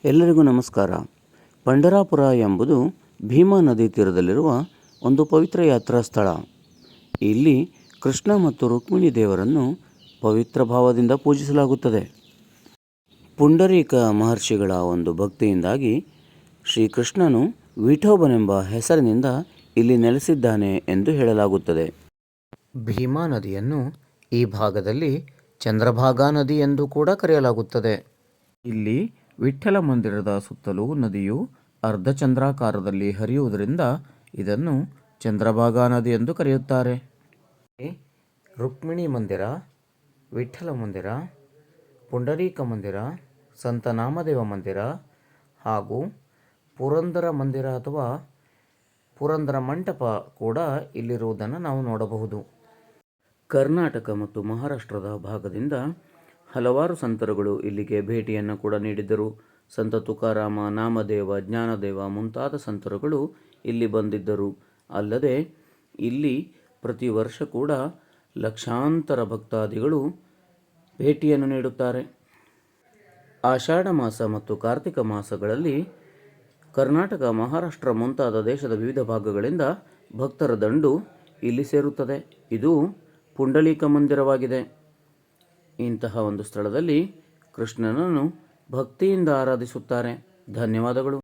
ಎಲ್ಲರಿಗೂ ನಮಸ್ಕಾರ. ಪಂಢರಾಪುರ ಎಂಬುದು ಭೀಮಾ ನದಿ ತೀರದಲ್ಲಿರುವ ಒಂದು ಪವಿತ್ರ ಯಾತ್ರಾ ಸ್ಥಳ. ಇಲ್ಲಿ ಕೃಷ್ಣ ಮತ್ತು ರುಕ್ಮಿಣಿ ದೇವರನ್ನು ಪವಿತ್ರ ಭಾವದಿಂದ ಪೂಜಿಸಲಾಗುತ್ತದೆ. ಪುಂಡರೀಕ ಮಹರ್ಷಿಗಳ ಒಂದು ಭಕ್ತಿಯಿಂದಾಗಿ ಶ್ರೀಕೃಷ್ಣನು ವಿಠೋಬನೆಂಬ ಹೆಸರಿನಿಂದ ಇಲ್ಲಿ ನೆಲೆಸಿದ್ದಾನೆ ಎಂದು ಹೇಳಲಾಗುತ್ತದೆ. ಭೀಮಾ ನದಿಯನ್ನು ಈ ಭಾಗದಲ್ಲಿ ಚಂದ್ರಭಾಗಾ ನದಿ ಎಂದು ಕೂಡ ಕರೆಯಲಾಗುತ್ತದೆ. ಇಲ್ಲಿ ವಿಠ್ಠಲ ಮಂದಿರದ ಸುತ್ತಲೂ ನದಿಯು ಅರ್ಧಚಂದ್ರಾಕಾರದಲ್ಲಿ ಹರಿಯುವುದರಿಂದ ಇದನ್ನು ಚಂದ್ರಭಾಗಾ ನದಿ ಎಂದು ಕರೆಯುತ್ತಾರೆ. ರುಕ್ಮಿಣಿ ಮಂದಿರ, ವಿಠ್ಠಲ ಮಂದಿರ, ಪುಂಡರೀಕ ಮಂದಿರ, ಸಂತ ನಾಮದೇವ ಮಂದಿರ ಹಾಗೂ ಪುರಂದರ ಮಂದಿರ ಅಥವಾ ಪುರಂದರ ಮಂಟಪ ಕೂಡ ಇಲ್ಲಿರುವುದನ್ನು ನಾವು ನೋಡಬಹುದು. ಕರ್ನಾಟಕ ಮತ್ತು ಮಹಾರಾಷ್ಟ್ರದ ಭಾಗದಿಂದ ಹಲವಾರು ಸಂತರುಗಳು ಇಲ್ಲಿಗೆ ಭೇಟಿಯನ್ನು ಕೂಡ ನೀಡಿದ್ದರು. ಸಂತ ತುಕಾರಾಮ, ನಾಮದೇವ, ಜ್ಞಾನದೇವ ಮುಂತಾದ ಸಂತರುಗಳು ಇಲ್ಲಿ ಬಂದಿದ್ದರು. ಅಲ್ಲದೆ ಇಲ್ಲಿ ಪ್ರತಿ ವರ್ಷ ಕೂಡ ಲಕ್ಷಾಂತರ ಭಕ್ತಾದಿಗಳು ಭೇಟಿಯನ್ನು ನೀಡುತ್ತಾರೆ. ಆಷಾಢ ಮಾಸ ಮತ್ತು ಕಾರ್ತಿಕ ಮಾಸಗಳಲ್ಲಿ ಕರ್ನಾಟಕ, ಮಹಾರಾಷ್ಟ್ರ ಮುಂತಾದ ದೇಶದ ವಿವಿಧ ಭಾಗಗಳಿಂದ ಭಕ್ತರ ದಂಡು ಇಲ್ಲಿ ಸೇರುತ್ತದೆ. ಇದು ಪುಂಡಲೀಕ ಮಂದಿರವಾಗಿದೆ. ಇಂತಹ ಒಂದು ಸ್ಥಳದಲ್ಲಿ ಕೃಷ್ಣನನ್ನು ಭಕ್ತಿಯಿಂದ ಆರಾಧಿಸುತ್ತಾರೆ. ಧನ್ಯವಾದಗಳು.